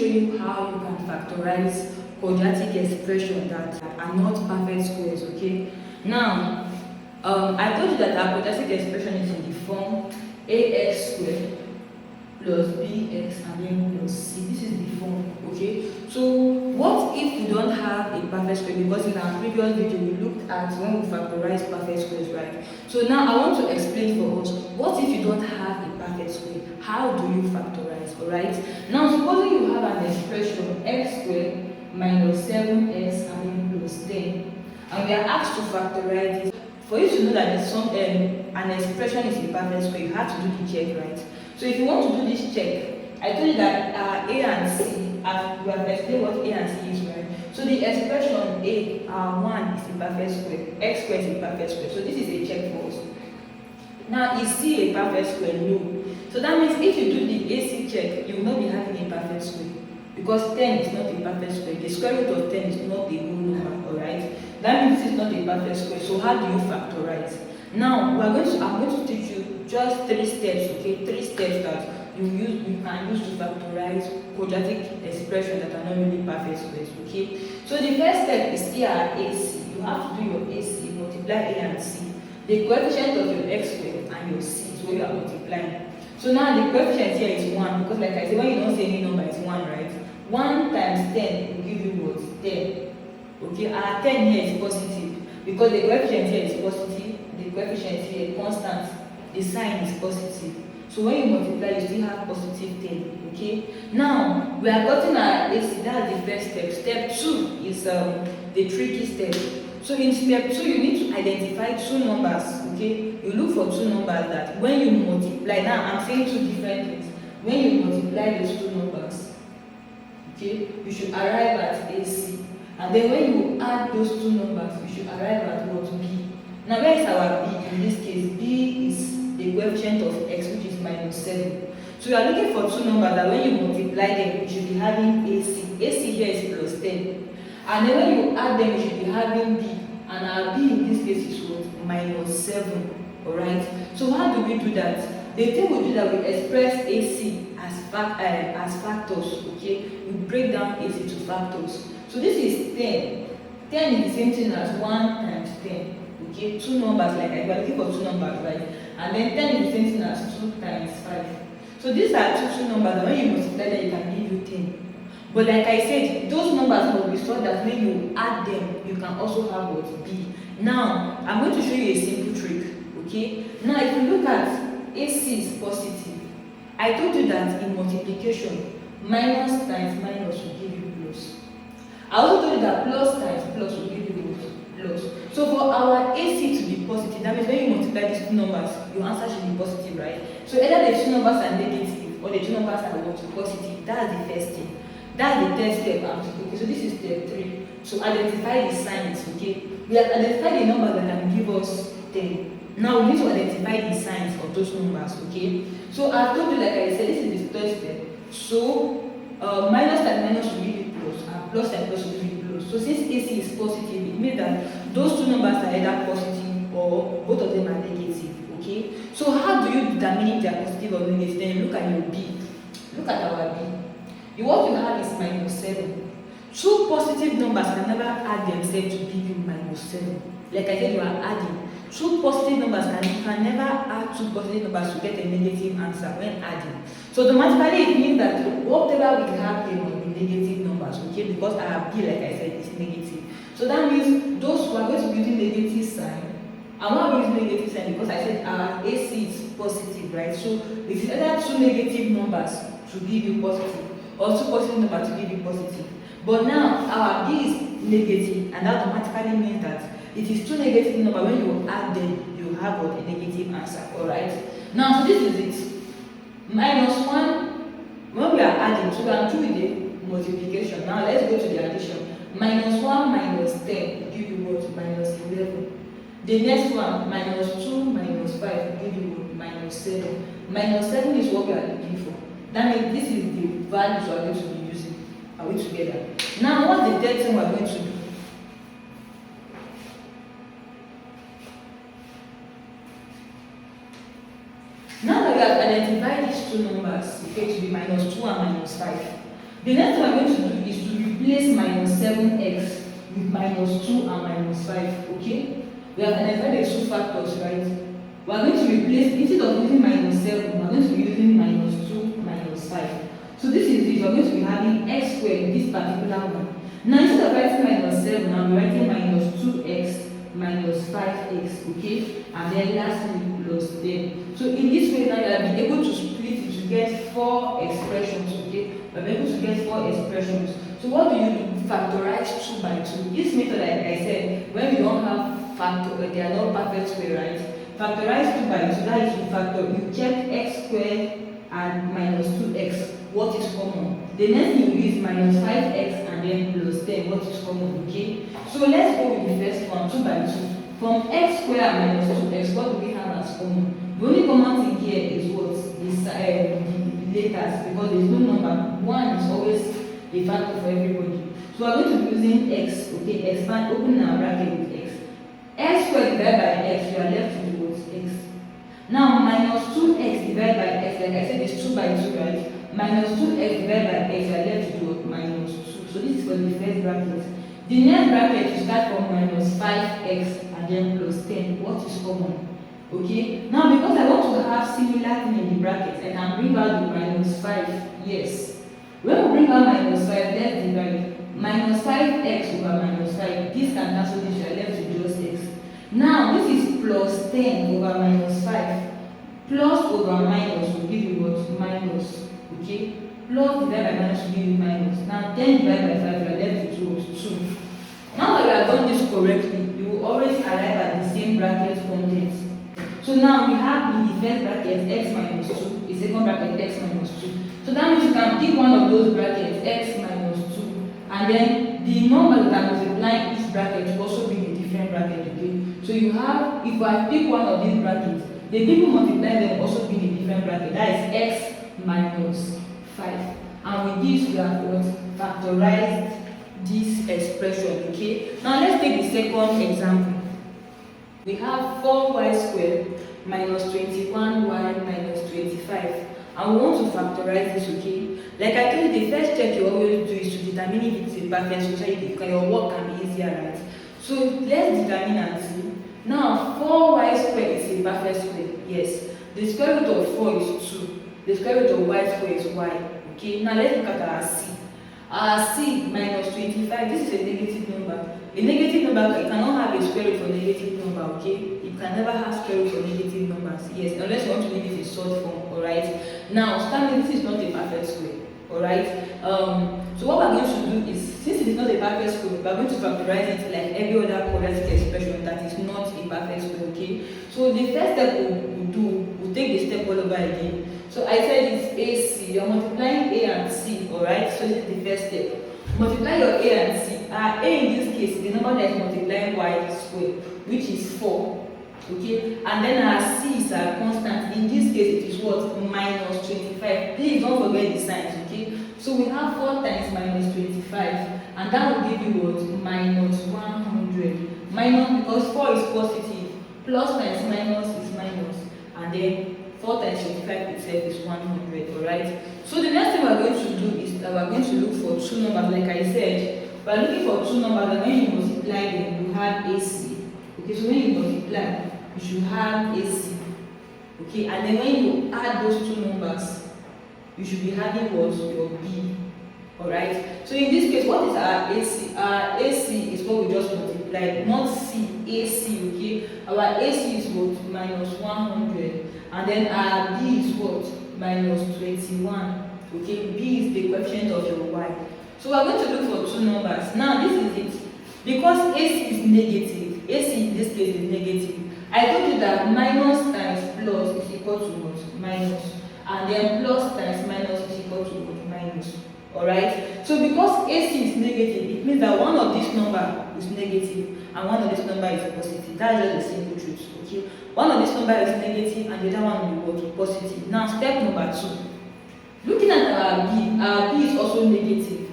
show you how you can factorize quadratic expression that are not perfect squares, okay? Now, I told you that our quadratic expression is in the form ax squared plus bx and then plus c. This is the form, okay? So what if you don't have a perfect square? Because in our previous video we looked at when we factorize perfect squares, right? So now I want to explain for us, what if you don't have a perfect square? How do you factorize? Alright? Now supposing you have an expression x squared minus 7x and then plus 10, and we are asked to factorize this. For you to know that an expression is a perfect square, you have to do the check, right? So if you want to do this check, I told you that a and c, we have explained what a and c is, right? So the expression a, 1 is a perfect square, x squared is a perfect square. So this is a check for us. Now is c a perfect square? No. So that means if you do the AC check, you will not be having a perfect square, because 10 is not a perfect square. The square root of 10 is not a whole number, alright? That means this is not a perfect square. So how do you factorize? Now I'm going to teach you just 3 steps, okay? 3 steps that you can use to factorize quadratic expressions that are not really perfect squares, okay? So the first step is here at AC. You have to do your AC, multiply A and C. The coefficient of your x squared and your c is what you are multiplying. So now the coefficient here is 1, because like I said, when you don't say any number, it's 1, right? 1 times 10 will give you what? 10. Okay, our 10 here is positive, because the coefficient here is positive, the coefficient here constant, the sign is positive. So when you multiply, you still have positive 10. Okay, now we are gotten our AC. That's the first step. Step 2 is the tricky step. So in step 2, you need to identify 2 numbers. Okay, you look for 2 numbers that when you multiply, now I'm saying 2 different things. When you multiply those 2 numbers, okay, you should arrive at AC. And then when you add those 2 numbers, you should arrive at what? B. Now where is our B? In this case, B is the coefficient of x, which is minus 7. So you are looking for 2 numbers that when you multiply them, you should be having AC. AC here is plus 10. And then when you add them, you should be having B. And our B in this case is what? Minus 7. Alright? So how do we do that? The thing we do that, we express AC as factors. Okay? We break down AC to factors. So this is 10. 10 is the same thing as 1 times 10. Okay? 2 numbers, like I was looking for 2 numbers, right? And then 10 is the same thing as 2 times 5. So these are 2 numbers that when you multiply them, you can give you 10. But like I said, those numbers must be so that when you add them, you can also have what? B. Now, I'm going to show you a simple trick. Okay? Now, if you look at AC is positive, I told you that in multiplication, minus times minus will give you plus. I also told you that plus times plus will give you plus. So for our AC to be positive, that means when you multiply these 2 numbers, your answer should be positive, right? So either the 2 numbers are negative or the 2 numbers are positive. That's the first thing. That's the third step. Okay, so this is step 3. So identify the signs, okay? We have identified the number that can give us 10. Now we need to identify the signs of those numbers, okay? So I told you, like I said, this is the third step. So minus times minus will give you plus, and plus times plus will give you plus. So since AC is positive, it means that those 2 numbers are either positive or both of them are negative, okay? So how do you determine if they are positive or negative? Then you look at your B. Look at our B. What you have is minus 7. 2 positive numbers can never add themselves to give you minus 7. Like I said, you are adding. 2 positive numbers can never add 2 positive numbers to get a negative answer when adding. So automatically it means that whatever we have here will be negative numbers, okay? Because our B, like I said, is negative. So that means those who are going to be using negative sign, and why are we using negative sign? Because I said our AC is positive, right? So it is either 2 negative numbers to give you positive, or 2 positive numbers to give you positive. But now our B is negative, and that automatically means that it is 2 negative numbers. When you add them, you have what? A negative answer. Alright? Now, so this is it. Minus 1, when we are adding, so we are doing the multiplication. Now let's go to the addition. Minus 1 minus 10 will give you what? Minus 11. The next one, minus 2 minus 5 will give you what? Minus 7. Minus 7 is what we are looking for. That means this is the values we are going to be using. Are we together? Now, what's the third thing we are going to do? Now that we have identified these 2 numbers, okay, to be minus 2 and minus 5. The next thing we're going to do is to replace minus 7x with minus 2 and minus 5, okay? We have identified the two factors, right? We are going to replace, instead of using minus 7, we are going to be using minus 2, minus 5. So this is it, we are going to be having x squared in this particular one. Now instead of writing minus 7, I'm writing minus 2x minus 5x, okay? And then lastly plus 10. So in this way now you will be able to split it to get 4 expressions, okay? We're able to get 4 expressions. So what do? Factorize 2 by 2. This method, like I said, when we don't have factor, they are not perfect square, right? Factorize 2 by 2, that is you factor, you check x squared and minus 2x, what is common? The next thing you use minus 5x and then plus 10, what is common, okay? So let's go with the first one, 2 by 2. From x squared and minus 2x, what do we have as common? The only common thing here is what? Is the letters, because there is no number. 1 is always a factor for everybody. So we're going to be using x, okay? Expand, open our bracket with x. X squared divided by x, you are left with what? X. Now minus 2x divided by x, like I said, is 2 by 2, right? Minus 2x divided by x, you are left with what? Minus 2. So this is for the first bracket. The next bracket, you start from minus 5x and then plus 10. What is common? Okay? Now because I want to have similar thing in the bracket, I can bring out the minus 5. Yes. When we bring out minus 5, let's divide. Minus 5x over minus 5. This can cancel this, you are left with just x. Now this is plus 10 over minus 5. Plus over minus will give you what? Minus. Okay? Plus divided by minus will give you minus. Now 10 divided by 5, you are left with 2. Now that you have done this correctly, you will always arrive at the same bracket contents. So now we have in the first bracket x minus 2, the second bracket x minus 2. So that means you can pick one of those brackets, x minus 2, and then the number that multiply each bracket will also be in a different bracket, okay? So you have, if I pick one of these brackets, the people multiply them also be in a different bracket, that is x minus 5. And with this, we have what? Factorized this expression, okay? Now let's take the second example. We have 4y squared minus 21y minus 25. And we want to factorize this, okay? Like I told you, the first check you always do is to determine if it's a perfect square, so your work can be easier, right? So let's determine and see. Now 4y squared is a perfect square, yes. The square root of 4 is 2. The square root of y squared is y, okay? Now let's look at our c. Our c minus 25, this is a negative number. A negative number, you cannot have a square root for negative number, okay? You can never have square root for negative numbers, yes, unless you want to leave it in short form, alright? Now, standing, this is not a perfect square, alright? So what we're going to do is, since it is not a perfect square, we're going to factorize it like every other quadratic expression that is not a perfect square, okay? So the first step we'll take the step all over again. So I said it's AC, you're multiplying A and C, alright? So this is the first step. Multiply your A and C. A in this case is the number that is multiplying y squared, which is 4. Okay, and then our c is our constant. In this case, it is what? Minus 25. Please don't forget the signs, okay? So we have 4 times minus 25, and that will give you what? Minus 100. Minus, because 4 is positive, plus times minus is minus, and then 4 times 25 itself is 100, alright? So the next thing we're going to do is that we're going to look for two numbers. Like I said, we're looking for two numbers, and when you multiply them, you have AC. Okay, so when you multiply, you should have AC. Okay, and then when you add those two numbers, you should be having what? Your B. Alright? So in this case, what is our AC? Our AC is what we just multiplied, not C, AC, okay? Our AC is what? Minus 100. And then our B is what? Minus 21. Okay, B is the coefficient of your Y. So we're going to look for two numbers. Now this is it. Because AC is negative, AC in this case is negative. I told you that minus times plus is equal to what? Minus. And then plus times minus is equal to what? Minus. Alright? So because AC is negative, it means that one of this number is negative and one of this number is positive. That's just the simple truth. Okay? One of this number is negative and the other one will be what? Positive. Now step number 2. Looking at our B is also negative.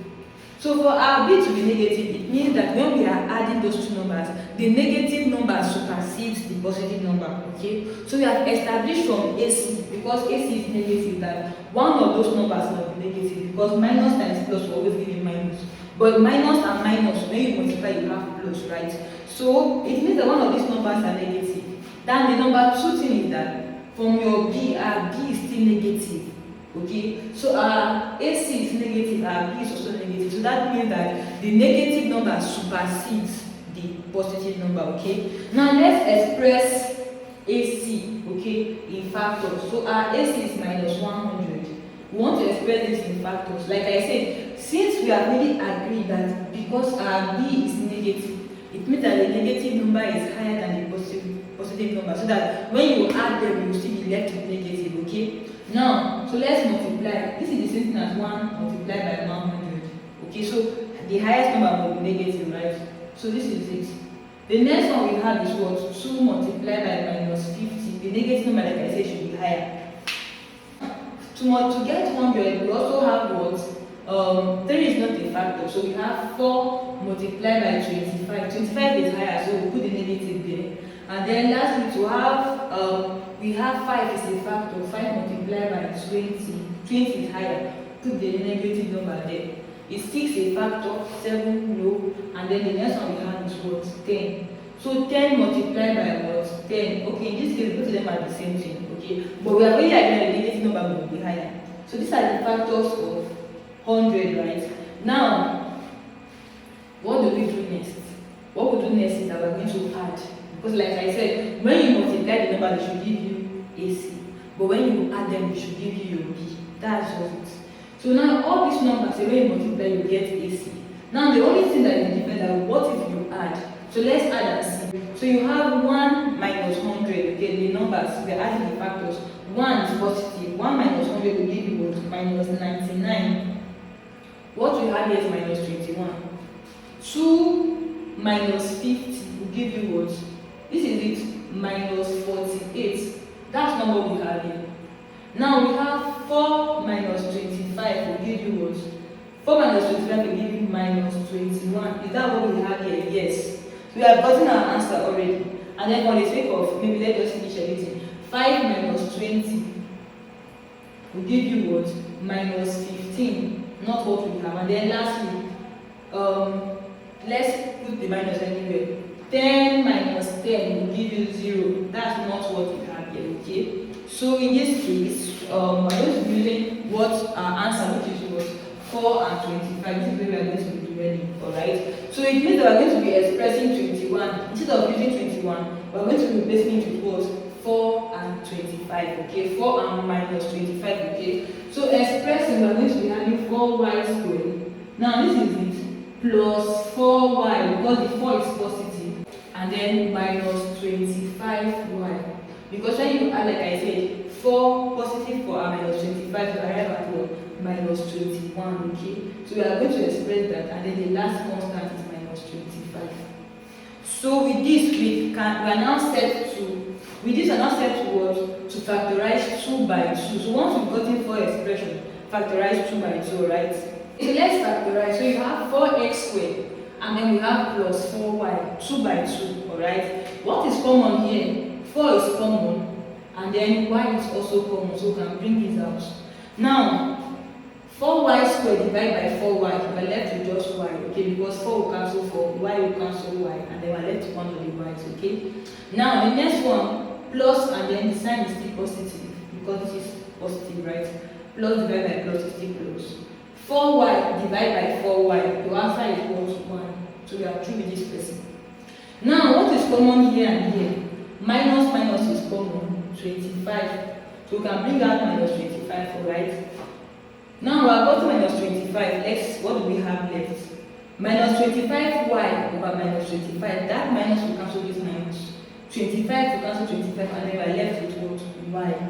So for our B to be negative, it means that when we are adding those two numbers, the negative number supersedes the positive number, okay? So we have established from AC, because AC is negative, that one of those numbers must be negative, because minus times plus will always give you minus. But minus and minus, when you multiply, you have plus, right? So it means that one of these numbers are negative. Then the number 2 thing is that from your B, our B is still negative. Okay, so our AC is negative, our B is also negative. So that means that the negative number supersedes the positive number. Okay, now let's express AC, okay, in factors. So our AC is minus 100. We want to express this in factors. Like I said, since we have really agreed that because our B is negative, it means that the negative number is higher than the positive number, so that when you add them, you will still be left with negative. Okay, now so let's multiply. This is the same thing as 1 multiplied by 100. Okay, so the highest number will be negative, right? So this is it. The next one we have is what? 2 multiplied by minus 50. The negative number, like I said, should be higher. To get 100, we also have what? 3 is not a factor, so we have 4 multiplied by 25. 25 is higher, so we'll put the negative there. And then lastly, we have 5 is a factor. 5 multiplied by 20. 20 is higher. Put the negative number there. Is 6 a factor? 7 no. And then the next one we have is what? 10. So 10 multiplied by what? 10. Okay, in this case, both of them are the same thing. Okay, but we are really agreed the negative number will be higher. So these are the factors of 100, right? Now, what do we do next? What we do next is that we're going to add. Because like I said, when you multiply the number, they should give you AC. But when you add them, they should give you your B. That's just it. So now all these numbers, when you multiply, you get AC. Now the only thing that is different is what if you add? So let's add and see. So you have 1 minus 100, okay, the numbers, we are adding the factors. 1 is positive, 1 minus 100 will give you what? Minus 99. What we have here is minus 21. 2 minus 50 will give you what? This is it, minus 48. That's number we have here. Now we have 4 minus 25 will give you what? 4 minus 25 will give you minus 21. Is that what we have here? Yes. So we have gotten our answer already. And then for the sake of, maybe let's just finish everything. 5 minus 20 will give you what? Minus 15. Not what we have. And then lastly, let's put the minus anywhere. 10 minus 10 will give you 0. That's not what we have here, okay? So in this case, we're going to be using what our answer, which is what? 4 and 25. This is where we are going to be doing, alright? So it means that we're going to be expressing 21. Instead of using 21, we're going to be replacing it with what? 4 and 25, okay? 4 and minus 25, okay? So expressing, we're going to be having 4y squared. Now this is it, plus 4y, because the 4 is positive, and then minus 25y. Because when you add, like I said, 4 positive 4 and minus 25, you arrive at what? Minus 21, okay? So we are going to express that, and then the last constant is minus 25. So with this, we are now set to what? To factorize 2 by 2. So once we've gotten 4 expression, factorize 2 by 2, right? So let's factorize. So you have 4x squared, and then we have plus 4y, 2 by 2, alright? What is common here? 4 is common, and then y is also common, so we can bring this out. Now, 4y squared divided by 4y, we're left with just y, okay? Because 4 will cancel 4, y will cancel y, and then we're left with one of the y's, okay? Now, the next one, plus, and then the sign is still positive, because this is positive, right? Plus divided by plus is still plus. 4y divided by 4y, your answer is equal to 1. So we are through with this person. Now, what is common here and here? Minus minus is common, 25. So we can bring out minus 25, alright? Now we are got to minus 25. What do we have left? Minus 25y over minus 25. That minus will cancel this minus. 25 will cancel 25, and then we are left with what? Y.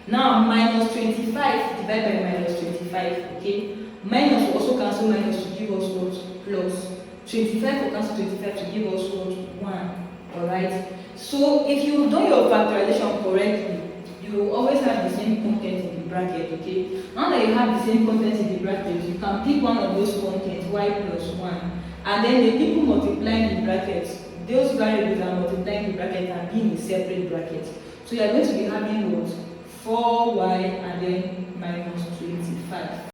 Now minus 25 divided by minus 25, okay? Minus will also cancel minus to give us what? Plus. 25 will cancel 25 to give us what? 1. Alright? So if you've done your factorization correctly, you will always have the same content in the bracket, okay? Now that you have the same content in the bracket, you can pick one of those contents, y plus 1. And then the people multiplying the brackets, those variables that are multiplying the bracket and being in separate brackets. So you are going to be having what? 4y and then minus 25.